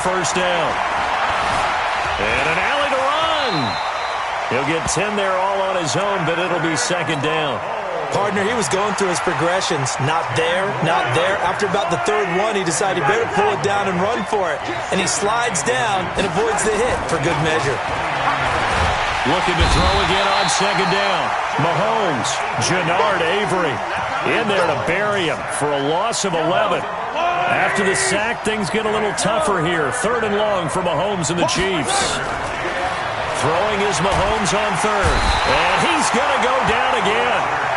First down. And an alley to run. He'll get 10 there all on his own, but it'll be second down. Partner, he was going through his progressions. Not there, not there. After about the third one, he decided he better pull it down and run for it. And he slides down and avoids the hit for good measure. Looking to throw again on second down. Mahomes, Jannard Avery in there to bury him for a loss of 11. After the sack, things get a little tougher here. Third and long for Mahomes and the Chiefs. Throwing is Mahomes on third. And he's going to go down again.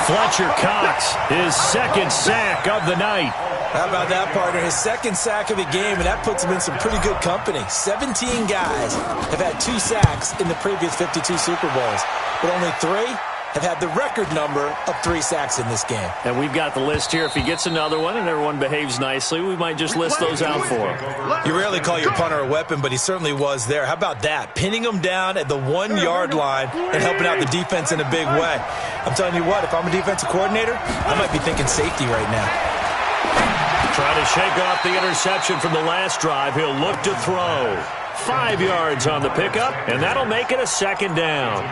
Fletcher Cox, his second sack of the night. How about that, partner? His second sack of the game, and that puts him in some pretty good company. 17 guys have had 2 sacks in the previous 52 Super Bowls, but only 3 have had the record number of 3 sacks in this game. And we've got the list here. If he gets another one and everyone behaves nicely, we might just list those out for him. You rarely call your punter a weapon, but he certainly was there. How about that? Pinning him down at the 1-yard line and helping out the defense in a big way. I'm telling you what, if I'm a defensive coordinator, I might be thinking safety right now. Trying to shake off the interception from the last drive. He'll look to throw. 5 yards on the pickup, and that'll make it a second down.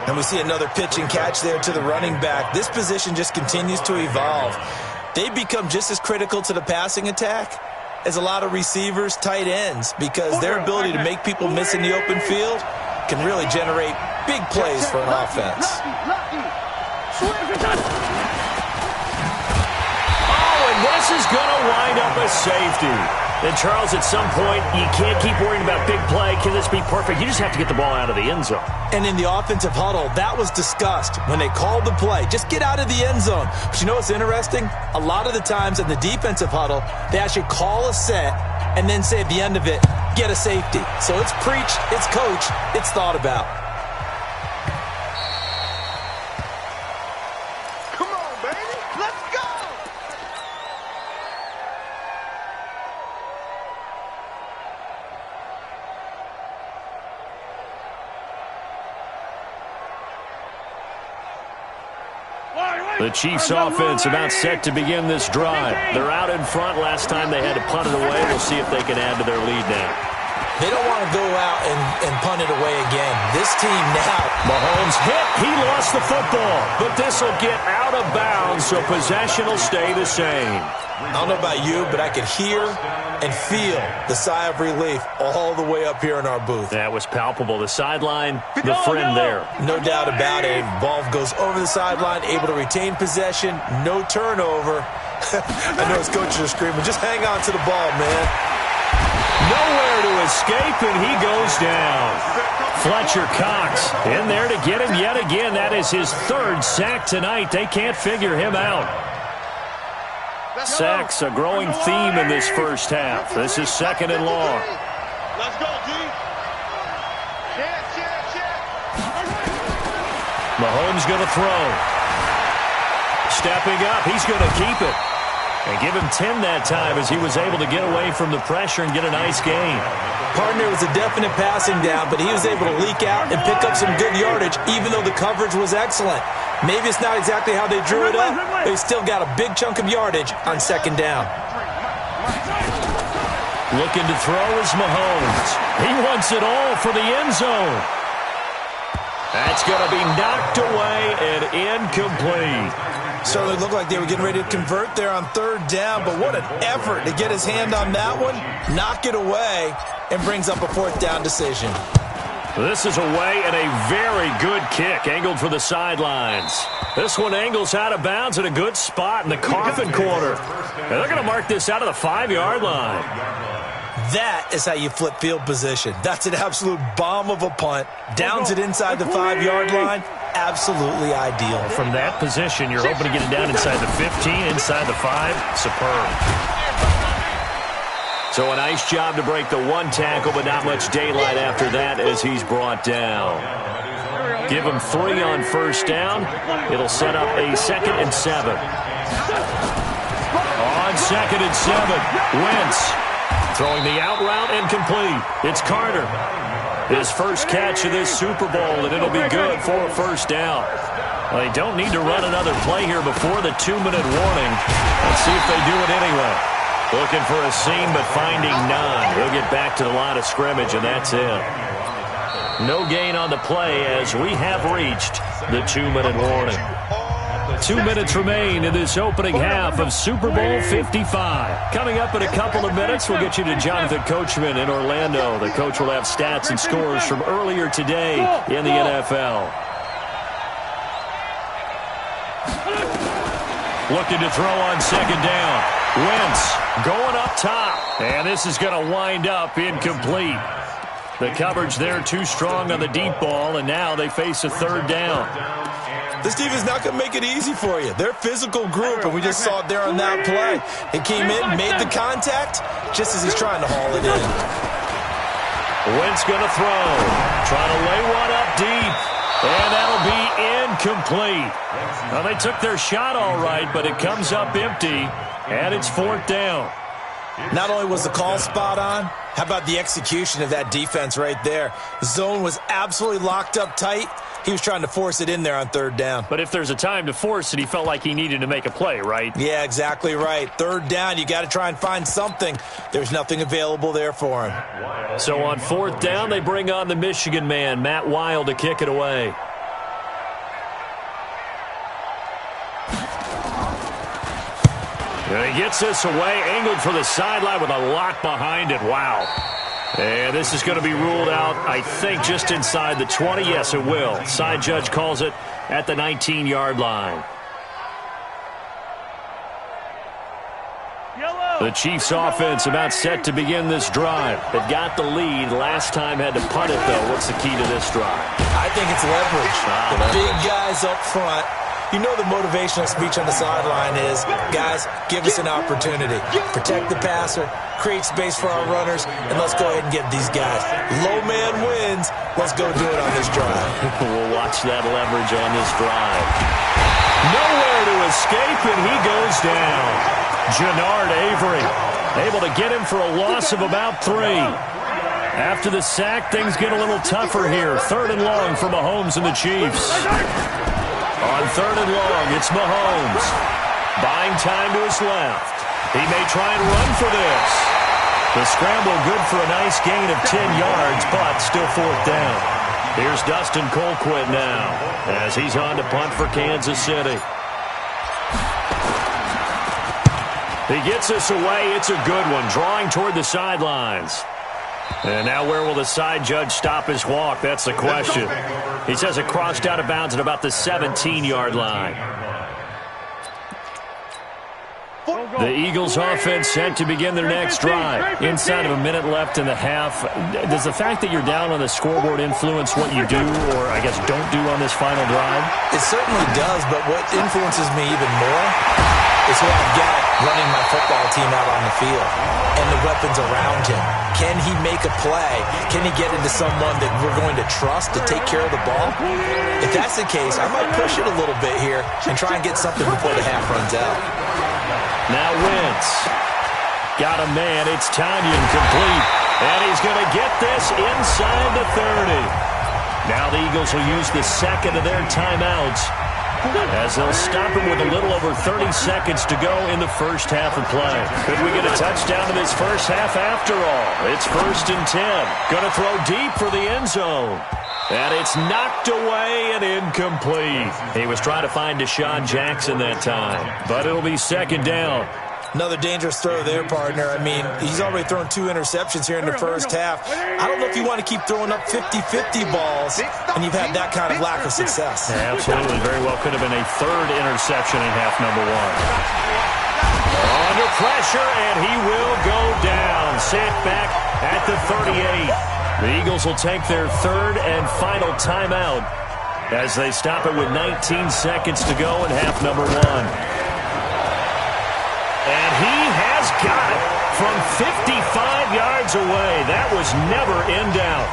And we see another pitch and catch there to the running back. This position just continues to evolve. They become just as critical to the passing attack as a lot of receivers, tight ends, because their ability to make people miss in the open field can really generate big plays for an offense. This is going to wind up a safety. And, Charles, at some point, you can't keep worrying about big play. Can this be perfect? You just have to get the ball out of the end zone. And in the offensive huddle, that was discussed when they called the play. Just get out of the end zone. But you know what's interesting? A lot of the times in the defensive huddle, they actually call a set and then say at the end of it, get a safety. So it's preached, it's coached, it's thought about. The Chiefs offense about set to begin this drive. They're out in front. Last time they had to punt it away. We'll see if they can add to their lead now. They don't want to go out and punt it away again. This team now. Mahomes hit. He lost the football. But this will get out of bounds, so possession will stay the same. I don't know about you, but I could hear and feel the sigh of relief all the way up here in our booth. That was palpable. The sideline, the friend there. No doubt about it. Ball goes over the sideline, able to retain possession, no turnover. I know his coaches are screaming, just hang on to the ball, man. Nowhere to escape, and he goes down. Fletcher Cox in there to get him yet again. That is his 3rd sack tonight. They can't figure him out. Sacks, a growing theme in this first half. This is second and long. Let's go, D. Mahomes going to throw. Stepping up, he's going to keep it. And give him 10 that time as he was able to get away from the pressure and get a nice gain. Partner, was a definite passing down, but he was able to leak out and pick up some good yardage, even though the coverage was excellent. Maybe it's not exactly how they drew it up, but he still got a big chunk of yardage on second down. Looking to throw is Mahomes. He wants it all for the end zone. That's going to be knocked away and incomplete. Certainly looked like they were getting ready to convert there on 3rd down, but what an effort to get his hand on that one, knock it away, and brings up a 4th down decision. This is away and a very good kick, angled for the sidelines. This one angles out of bounds at a good spot in the coffin corner. And they're going to mark this out of the 5-yard line. That is how you flip field position. That's an absolute bomb of a punt. Downs it inside the 5-yard line. Absolutely ideal. From that position, you're hoping to get it down inside the 15, inside the 5. Superb. So a nice job to break the 1 tackle, but not much daylight after that as he's brought down. Give him 3 on first down. It'll set up a 2nd and 7. On 2nd and 7, Wentz throwing the out route and complete. It's Carter. His first catch of this Super Bowl, and it'll be good for a first down. Well, they don't need to run another play here before the 2-minute warning. Let's see if they do it anyway. Looking for a seam, but finding none. He'll get back to the line of scrimmage, and that's it. No gain on the play as we have reached the 2-minute warning. 2 minutes remain in this opening half of Super Bowl 55. Coming up in a couple of minutes, we'll get you to Jonathan Coachman in Orlando. The coach will have stats and scores from earlier today in the NFL. Looking to throw on second down. Wentz going up top. And this is going to wind up incomplete. The coverage there too strong on the deep ball, and now they face a third down. This defense is not going to make it easy for you. They're a physical group, and we just saw it there on that play. It came in, made the contact, just as he's trying to haul it in. Wentz going to throw. Trying to lay one up deep. And that'll be incomplete. Well, they took their shot all right, but it comes up empty, and it's fourth down. Not only was the call spot on, how about the execution of that defense right there? The zone was absolutely locked up tight. He was trying to force it in there on third down. But if there's a time to force it, he felt like he needed to make a play, right? Yeah, exactly right. Third down, you got to try and find something. There's nothing available there for him. So on fourth down, they bring on the Michigan man, Matt Wild, to kick it away. And he gets this away, angled for the sideline with a lot behind it. Wow. And this is going to be ruled out, I think, just inside the 20. Yes, it will. Side judge calls it at the 19-yard line. The Chiefs offense about set to begin this drive. They've got the lead. Last time had to punt it, though. What's the key to this drive? I think it's leverage. The big guys up front. You know the motivational speech on the sideline is, guys, give us an opportunity. Protect the passer, create space for our runners, and let's go ahead and get these guys. Low man wins. Let's go do it on this drive. We'll watch that leverage on this drive. Nowhere to escape, and he goes down. Jannard Avery able to get him for a loss of about 3. After the sack, things get a little tougher here. Third and long for Mahomes and the Chiefs. On third and long, it's Mahomes. Buying time to his left. He may try and run for this. The scramble good for a nice gain of 10 yards, but still fourth down. Here's Dustin Colquitt now as he's on to punt for Kansas City. He gets this away. It's a good one, drawing toward the sidelines. And now where will the side judge stop his walk? That's the question. He says it crossed out of bounds at about the 17-yard line. The Eagles offense set to begin their next drive. Inside of a minute left in the half. Does the fact that you're down on the scoreboard influence what you do, or I guess don't do on this final drive? It certainly does, but what influences me even more is who I've got running my football team out on the field and the weapons around him. Can he make a play? Can he get into someone that we're going to trust to take care of the ball? If that's the case, I might push it a little bit here and try and get something before the half runs out. Now Wentz. Got a man. It's Tanyan complete. And he's going to get this inside the 30. Now the Eagles will use the second of their timeouts as they'll stop him with a little over 30 seconds to go in the first half of play. Could we get a touchdown in this first half after all? It's 1st and 10. Going to throw deep for the end zone. And it's knocked away and incomplete. He was trying to find Deshaun Jackson that time, but it'll be second down. Another dangerous throw there, partner. I mean, he's already thrown 2 interceptions here in the first half. I don't know if you want to keep throwing up 50-50 balls, and you've had that kind of lack of success. Yeah, absolutely. Very well could have been a 3rd interception in half number 1. Under pressure, and he will go down. Sent back at the 38. The Eagles will take their 3rd and final timeout as they stop it with 19 seconds to go in half number 1. And he has got it from 55 yards away. That was never in doubt.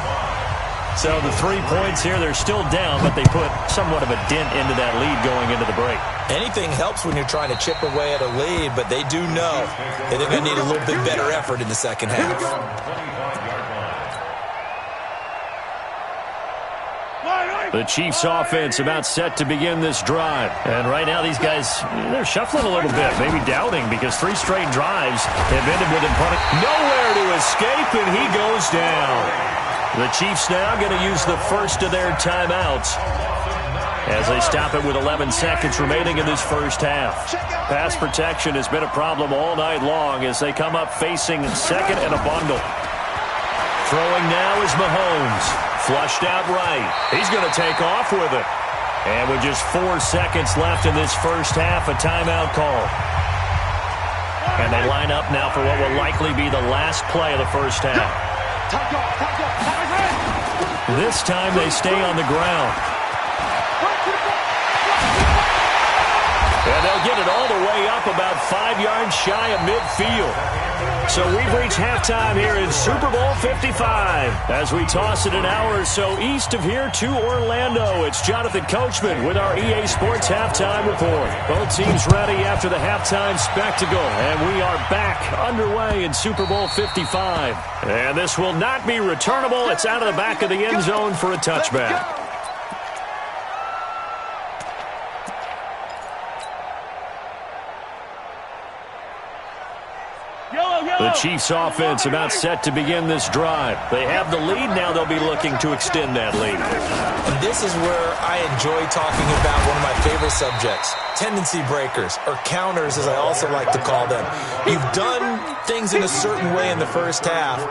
So the 3 points here, they're still down, but they put somewhat of a dent into that lead going into the break. Anything helps when you're trying to chip away at a lead, but they do know that they're going to need a little bit better effort in the second half. The Chiefs offense about set to begin this drive. And right now these guys, they're shuffling a little bit, maybe doubting, because 3 straight drives have ended with him punting. Nowhere to escape, and he goes down. The Chiefs now going to use the first of their timeouts as they stop it with 11 seconds remaining in this first half. Pass protection has been a problem all night long as they come up facing second and a bundle. Throwing now is Mahomes. Flushed out right. He's going to take off with it. And with just 4 seconds left in this first half, a timeout call. And they line up now for what will likely be the last play of the first half. This time they stay on the ground. And they'll get it all the way up about 5 yards shy of midfield. So we've reached halftime here in Super Bowl 55. As we toss it an hour or so east of here to Orlando, it's Jonathan Coachman with our EA Sports Halftime Report. Both teams ready after the halftime spectacle, and we are back underway in Super Bowl 55. And this will not be returnable. It's out of the back of the end zone for a touchback. The Chiefs offense about set to begin this drive. They have the lead. Now they'll be looking to extend that lead. And this is where I enjoy talking about one of my favorite subjects, tendency breakers, or counters as I also like to call them. You've done things in a certain way in the first half,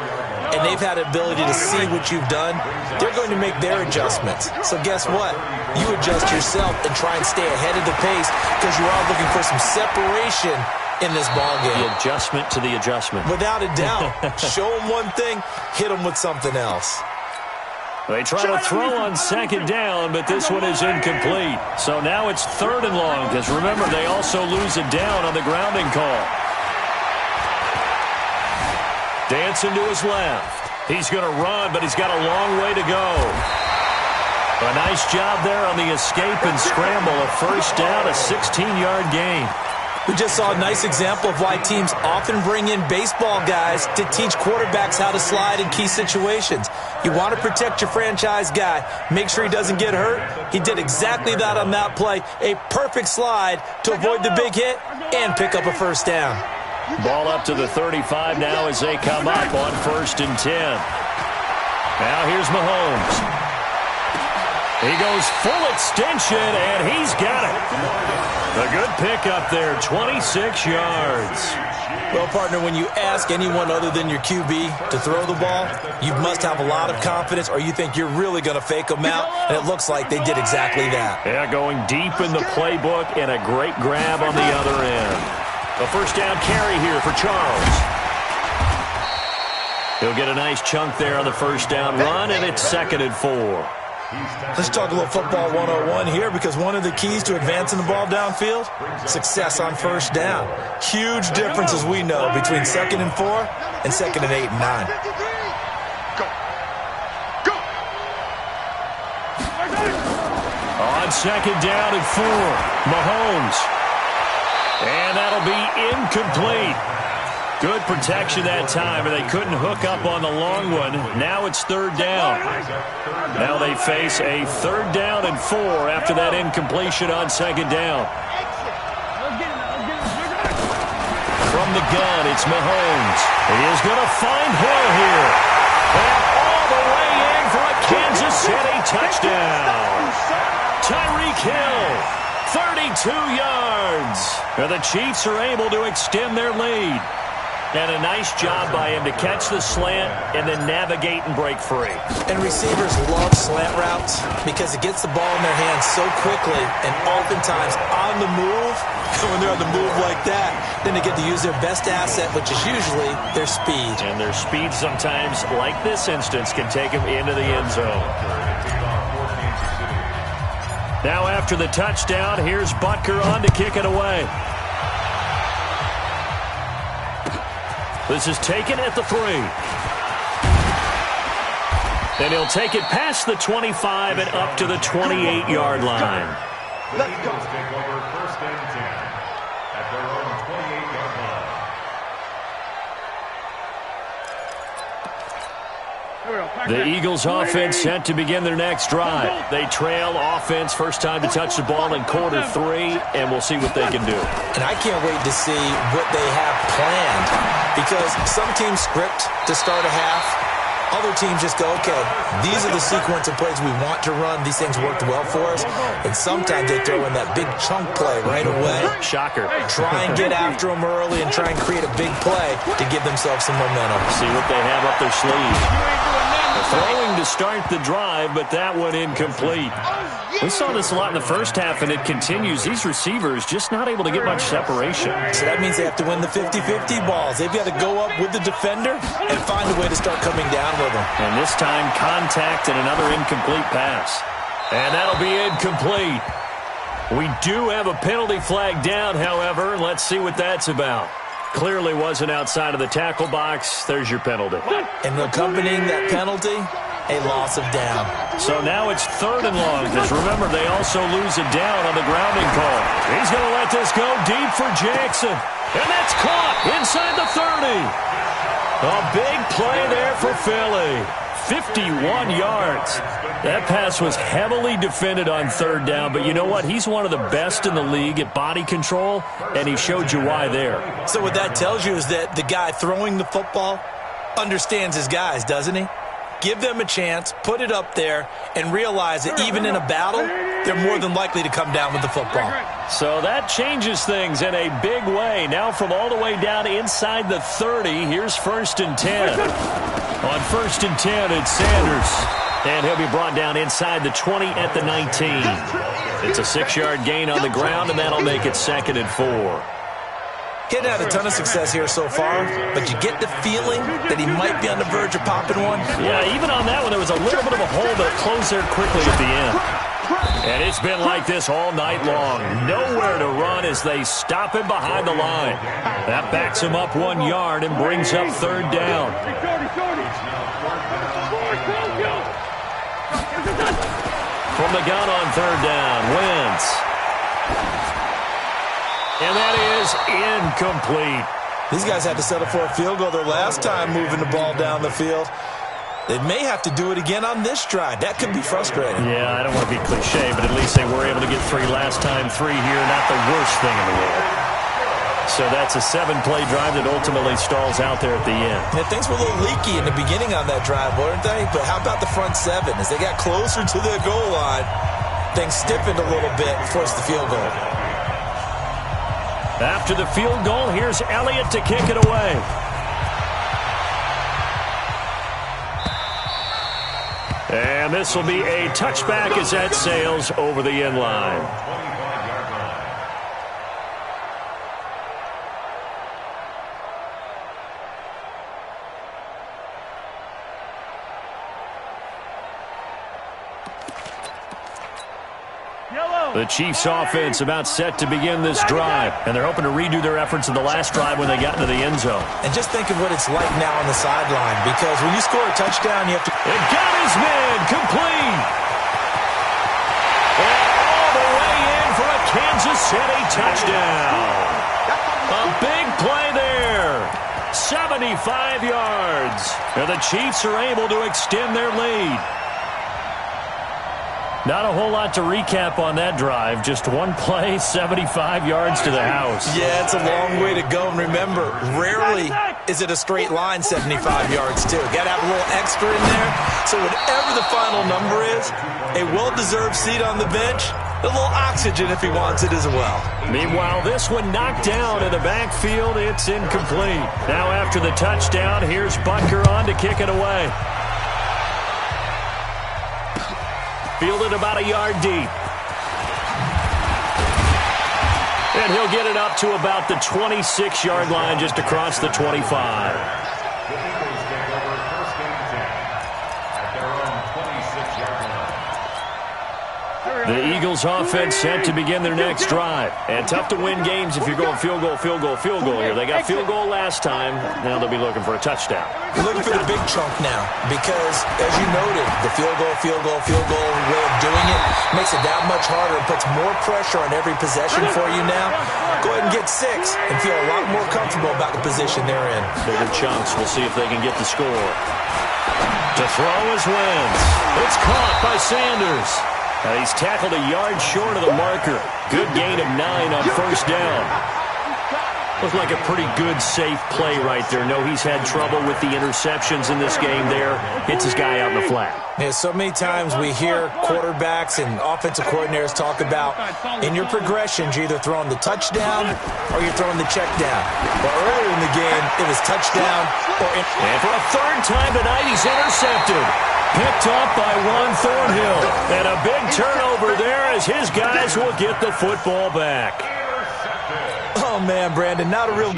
and they've had the ability to see what you've done. They're going to make their adjustments. So guess what? You adjust yourself and try and stay ahead of the pace because you are looking for some separation in this ball game. The adjustment to the adjustment. Without a doubt. Show them one thing, hit them with something else. They try to throw on second down, but this one is incomplete. So now it's 3rd and long, because remember, they also lose it down on the grounding call. Dancing to his left. He's going to run, but he's got a long way to go. A nice job there on the escape and scramble. A first down, a 16-yard gain. We just saw a nice example of why teams often bring in baseball guys to teach quarterbacks how to slide in key situations. You want to protect your franchise guy. Make sure he doesn't get hurt. He did exactly that on that play. A perfect slide to avoid the big hit and pick up a first down. Ball up to the 35 now as they come up on 1st and 10. Now here's Mahomes. He goes full extension, and he's got it. A good pickup there, 26 yards. Well, partner, when you ask anyone other than your QB to throw the ball, you must have a lot of confidence, or you think you're really going to fake them out, and it looks like they did exactly that. Yeah, going deep in the playbook and a great grab on the other end. A first down carry here for Charles. He'll get a nice chunk there on the first down run, and it's 2nd and 4. Let's talk a little football 101 here, because one of the keys to advancing the ball downfield, success on first down. Huge difference, as we know, between 2nd and 4 and 2nd and 8 and 9. On 2nd down and 4, Mahomes. And that'll be incomplete. Good protection that time, and they couldn't hook up on the long one. Now it's 3rd down. Now they face a 3rd down and 4 after that incompletion on 2nd down. From the gun, it's Mahomes. He is going to find Hill here. And all the way in for a Kansas City touchdown. Tyreek Hill, 32 yards. And the Chiefs are able to extend their lead. And a nice job by him to catch the slant and then navigate and break free. And receivers love slant routes because it gets the ball in their hands so quickly and oftentimes on the move. When they're on the move like that, then they get to use their best asset, which is usually their speed. And their speed sometimes, like this instance, can take them into the end zone. Now after the touchdown, here's Butker on to kick it away. This is taken at the 3. Then he'll take it past the 25 and up to the 28-yard line. Let's go. Take over 1st and 10 at their own 28-yard The Eagles offense set to begin their next drive. They trail offense, first time to touch the ball in quarter 3, and we'll see what they can do. And I can't wait to see what they have planned, because some teams script to start a half. Other teams just go, okay, these are the sequence of plays we want to run. These things worked well for us. And sometimes they throw in that big chunk play right away. Shocker. Try and get after them early and try and create a big play to give themselves some momentum. See what they have up their sleeve. Throwing to start the drive, but that one incomplete. We saw this a lot in the first half, and it continues. These receivers just not able to get much separation. So that means they have to win the 50-50 balls. They've got to go up with the defender and find a way to start coming down with them. And this time, contact and another incomplete pass. And that'll be incomplete. We do have a penalty flag down, however, and let's see what that's about. Clearly wasn't outside of the tackle box. There's your penalty. And accompanying that penalty, a loss of down. So now it's 3rd and long, because remember, they also lose it down on the grounding call. He's going to let this go deep for Jackson. And that's caught inside the 30. A big play there for Philly. 51 yards. That pass was heavily defended on 3rd down, but you know what? He's one of the best in the league at body control, and he showed you why there. So what that tells you is that the guy throwing the football understands his guys, doesn't he? Give them a chance, put it up there, and realize that even in a battle, they're more than likely to come down with the football. So that changes things in a big way. Now from all the way down inside the 30, here's 1st and 10. On 1st and 10, it's Sanders. And he'll be brought down inside the 20 at the 19. It's a 6-yard gain on the ground, and that'll make it 2nd and 4. He hadn't had a ton of success here so far, but you get the feeling that he might be on the verge of popping one. Yeah, even on that one, there was a little bit of a hole, but it closed there quickly at the end. And it's been like this all night long. Nowhere to run as they stop him behind the line. That backs him up 1 yard and brings up 3rd down. From the gun on 3rd down, Wentz. And that is incomplete. These guys had to settle for a field goal their last time moving the ball down the field. They may have to do it again on this drive. That could be frustrating. Yeah, I don't want to be cliche, but at least they were able to get 3 last time. 3 here, not the worst thing in the world. So that's a 7-play drive that ultimately stalls out there at the end. Yeah, things were a little leaky in the beginning on that drive, weren't they? But how about the front 7? As they got closer to the goal line, things stiffened a little bit, forced the field goal. After the field goal, here's Elliott to kick it away. And this will be a touchback as that sails over the end line. The Chiefs offense about set to begin this drive, and they're hoping to redo their efforts in the last drive when they got into the end zone. And just think of what it's like now on the sideline, because when you score a touchdown, you have to... It got his man complete. And all the way in for a Kansas City touchdown. A big play there. 75 yards. And the Chiefs are able to extend their lead. Not a whole lot to recap on that drive. Just one play, 75 yards to the house. Yeah, it's a long way to go. And remember, rarely is it a straight line 75 yards, too. Got to have a little extra in there. So whatever the final number is, a well-deserved seat on the bench, a little oxygen if he wants it as well. Meanwhile, this one knocked down in the backfield. It's incomplete. Now after the touchdown, here's Butker on to kick it away. Fielded about a yard deep. And he'll get it up to about the 26-yard line, just across the 25. The Eagles offense set to begin their next drive. And tough to win games if you're going field goal here. They got field goal last time. Now they'll be looking for a touchdown. You're looking for the big chunk now because, as you noted, the field goal way of doing it makes it that much harder and puts more pressure on every possession for you now. Go ahead and get 6 and feel a lot more comfortable about the position they're in. Bigger chunks. We'll see if they can get the score. To throw is Wentz. It's caught by Sanders. He's tackled a yard short of the marker. Good gain of 9 on first down. Looked like a pretty good, safe play right there. No, he's had trouble with the interceptions in this game there. Hits his guy out in the flat. Yeah, so many times we hear quarterbacks and offensive coordinators talk about in your progressions, you're either throwing the touchdown or you're throwing the check down. But earlier in the game, it was touchdown or... And for a third time tonight, he's intercepted. Picked up by Juan Thornhill. And a big turnover there as his guys will get the football back. Oh, man, Brandon, not a real...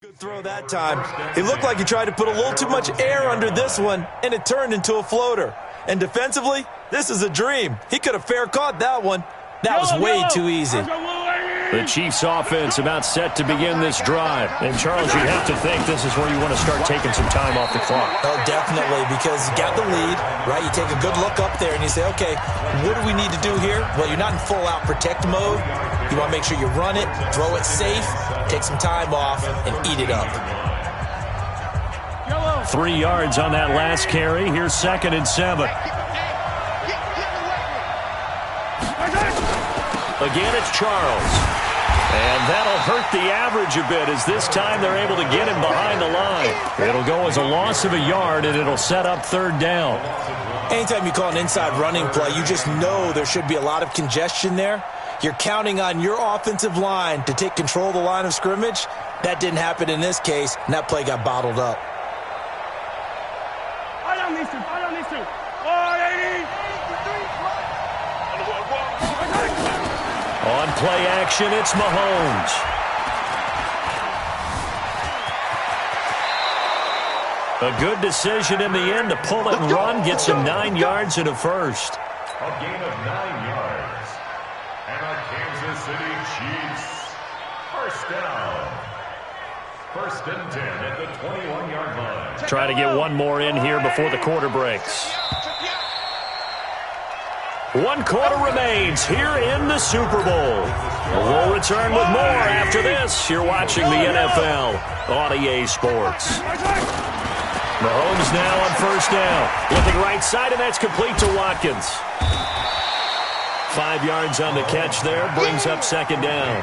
Good throw that time. It looked like he tried to put a little too much air under this one, and it turned into a floater. And defensively, this is a dream. He could have fair caught that one. That was way too easy. The Chiefs' offense about set to begin this drive. And, Charles, you have to think this is where you want to start taking some time off the clock. Oh, definitely, because you got the lead, right? You take a good look up there and you say, okay, what do we need to do here? Well, you're not in full-out protect mode. You want to make sure you run it, throw it safe, take some time off, and eat it up. 3 yards on that last carry. Here's 2nd and 7. Again, it's Charles. And that'll hurt the average a bit as this time they're able to get him behind the line. It'll go as a loss of a yard, and it'll set up 3rd down. Anytime you call an inside running play, you just know there should be a lot of congestion there. You're counting on your offensive line to take control of the line of scrimmage. That didn't happen in this case, and that play got bottled up. On play action, it's Mahomes. A good decision in the end to pull it and run, gets him 9 yards and a first. A gain of 9 yards. And a Kansas City Chiefs first down. 1st and 10 at the 21-yard line. Try to get one more in here before the quarter breaks. 1 quarter remains here in the Super Bowl. We'll return with more after this. You're watching the NFL on EA Sports. Mahomes now on 1st down. Looking right side, and that's complete to Watkins. 5 yards on the catch there, brings up 2nd down.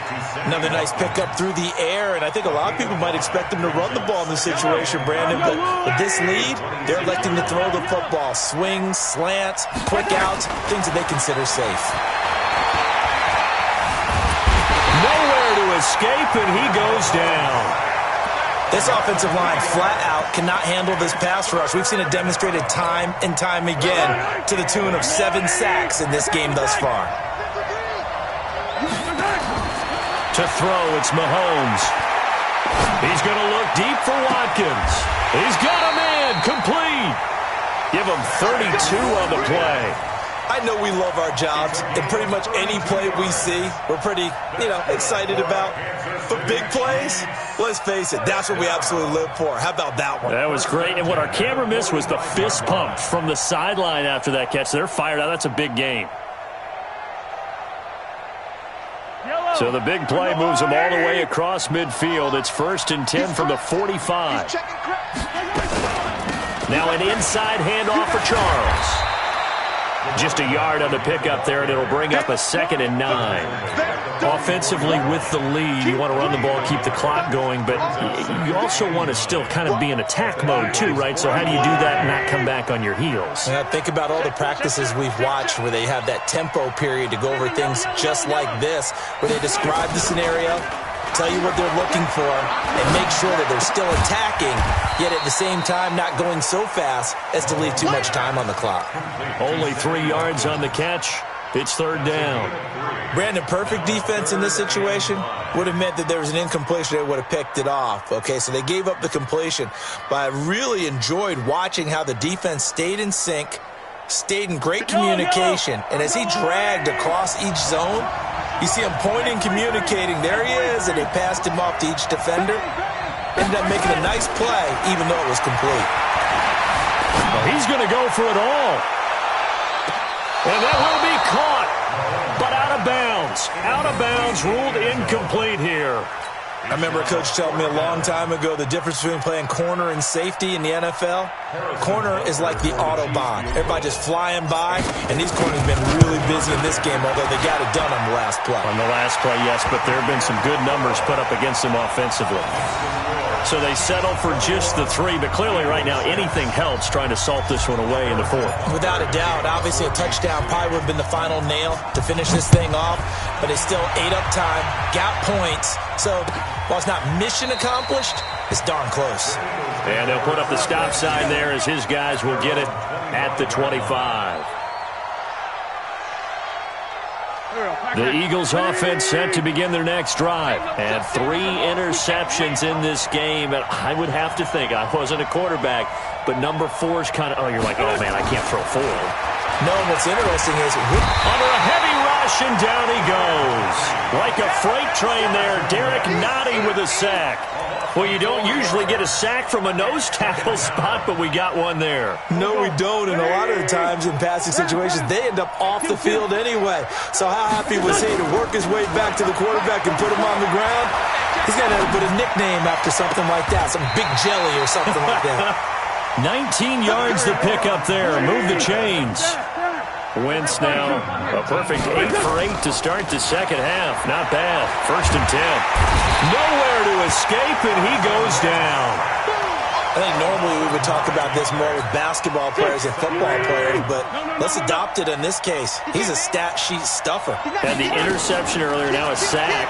Another nice pickup through the air, and I think a lot of people might expect him to run the ball in this situation, Brandon, but with this lead, they're electing to throw the football. Swings, slants, quick outs, things that they consider safe. Nowhere to escape, and he goes down. This offensive line flat out cannot handle this pass rush. We've seen it demonstrated time and time again to the tune of 7 sacks in this game thus far. To throw, it's Mahomes. He's going to look deep for Watkins. He's got a man, complete. Give him 32 on the play. I know we love our jobs, and pretty much any play we see, we're pretty, excited about. But big plays, let's face it, that's what we absolutely live for. How about that one? That was great, and what our camera missed was the fist pump from the sideline after that catch. They're fired out. That's a big game. So the big play moves them all the way across midfield. It's 1st and 10 from the 45. Now an inside handoff for Charles. Just a yard on the pickup there, and it'll bring up a 2nd and 9. Offensively, with the lead, you want to run the ball, keep the clock going, but you also want to still kind of be in attack mode too, right? So how do you do that and not come back on your heels? Yeah, think about all the practices we've watched where they have that tempo period to go over things just like this, where they describe the scenario, tell you what they're looking for, and make sure that they're still attacking, yet at the same time not going so fast as to leave too much time on the clock. Only 3 yards on the catch. It's third down. Brandon, perfect defense in this situation would have meant that there was an incompletion. They would have picked it off. Okay, so they gave up the completion. But I really enjoyed watching how the defense stayed in sync, stayed in great communication. And as he dragged across each zone, you see him pointing, communicating. There he is, and they passed him off to each defender. Ended up making a nice play, even though it was complete. Well, he's going to go for it all. And that will be caught, but out of bounds. Out of bounds, ruled incomplete here. I remember a coach telling me a long time ago the difference between playing corner and safety in the NFL. Corner is like the Autobahn. Everybody just flying by, and these corners have been really busy in this game, although they got it done on the last play. On the last play, yes, but there have been some good numbers put up against them offensively. So they settle for just the 3, but clearly right now anything helps trying to salt this one away in the 4th. Without a doubt, obviously a touchdown probably would have been the final nail to finish this thing off, but it still ate up time, got points. So while it's not mission accomplished, it's darn close. And they'll put up the stop sign there as his guys will get it at the 25. The Eagles offense set to begin their next drive. And 3 interceptions in this game. And I would have to think, I wasn't a quarterback, but number 4 is kind of, you're like, oh, man, I can't throw 4. No, what's interesting is under a heavy rush, and down he goes. Like a freight train there, Derek Nottie with a sack. Well, you don't usually get a sack from a nose tackle spot, but we got one there. No, we don't, and a lot of the times in passing situations, they end up off the field anyway. So how happy was he to work his way back to the quarterback and put him on the ground? He's got to put a nickname after something like that, some big jelly or something like that. 19 yards to pick up there. Move the chains. Wentz now a perfect 8 for 8 to start the second half. Not bad. 1st and 10. Nowhere to escape, and he goes down. I think normally we would talk about this more with basketball players and football players, but let's adopt it in this case. He's a stat sheet stuffer. Had the interception earlier, now a sack.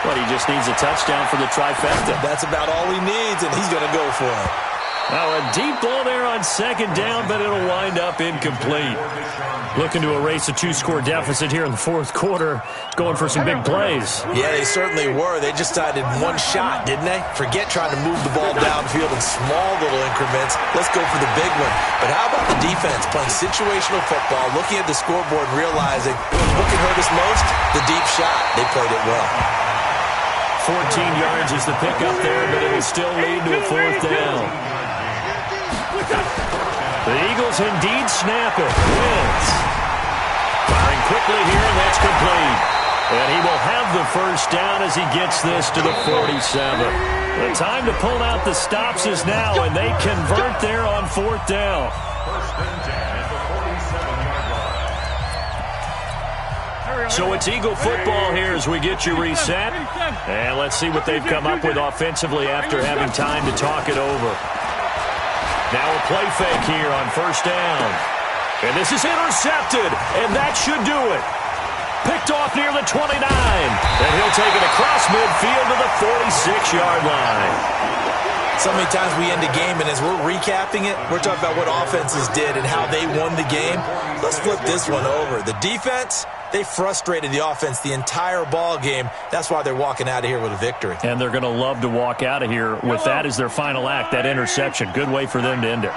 But he just needs a touchdown for the trifecta. That's about all he needs, and he's going to go for it. Now a deep ball there on 2nd down, but it'll wind up incomplete. Looking to erase a 2-score deficit here in the 4th quarter. Going for some big plays. Yeah, they certainly were. They just decided one shot, didn't they? Forget trying to move the ball downfield in small little increments. Let's go for the big one. But how about the defense playing situational football, looking at the scoreboard and realizing what can hurt us most? The deep shot. They played it well. 14 yards is the pickup there, but it will still lead to a 4th down. The Eagles indeed snap it. Wins. Firing quickly here, and that's complete. And he will have the 1st down as he gets this to the 47. The time to pull out the stops is now, and they convert there on 4th down. 1st and 10 at the 47-yard line. So it's Eagle football here as we get you reset. And let's see what they've come up with offensively after having time to talk it over. Now a play fake here on 1st down. And this is intercepted, and that should do it. Picked off near the 29. And he'll take it across midfield to the 46-yard line. So many times we end a game, and as we're recapping it, we're talking about what offenses did and how they won the game. Let's flip this one over. The defense, they frustrated the offense the entire ball game. That's why they're walking out of here with a victory. And they're going to love to walk out of here with that as their final act, that interception. Good way for them to end it.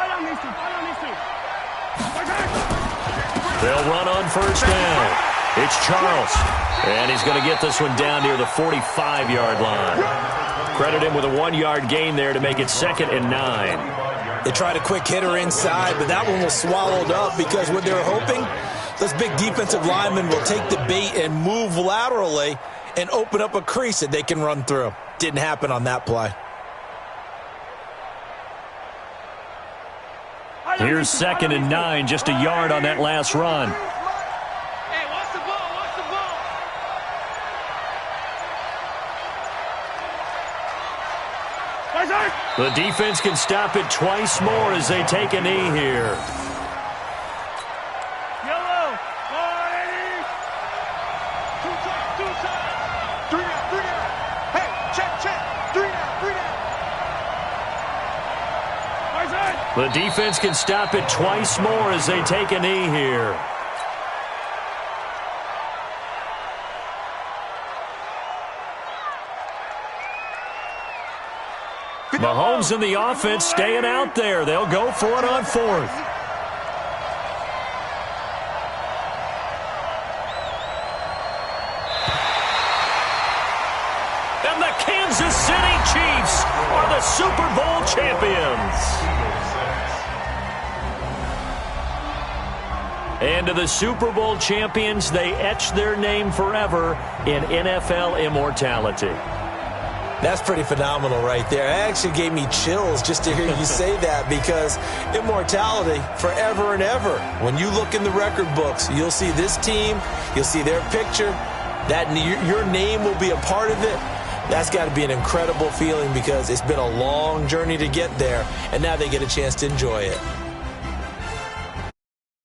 They'll run on 1st down. It's Charles. And he's going to get this one down near the 45-yard line. Credit him with a 1-yard gain there to make it 2nd and 9. They tried a quick hitter inside, but that one was swallowed up because what they were hoping, those big defensive linemen will take the bait and move laterally and open up a crease that they can run through. Didn't happen on that play. Here's 2nd and 9, just a yard on that last run. The defense can stop it twice more as they take a knee here. Yellow, 180. 2 times. 3 down. Hey, check. 3 down. The defense can stop it twice more as they take a knee here. Mahomes and the offense staying out there. They'll go for it on fourth. And the Kansas City Chiefs are the Super Bowl champions. And to the Super Bowl champions, they etch their name forever in NFL immortality. That's pretty phenomenal right there. It actually gave me chills just to hear you say that, because immortality forever and ever. When you look in the record books, you'll see this team, you'll see their picture, that your name will be a part of it. That's got to be an incredible feeling, because it's been a long journey to get there, and now they get a chance to enjoy it.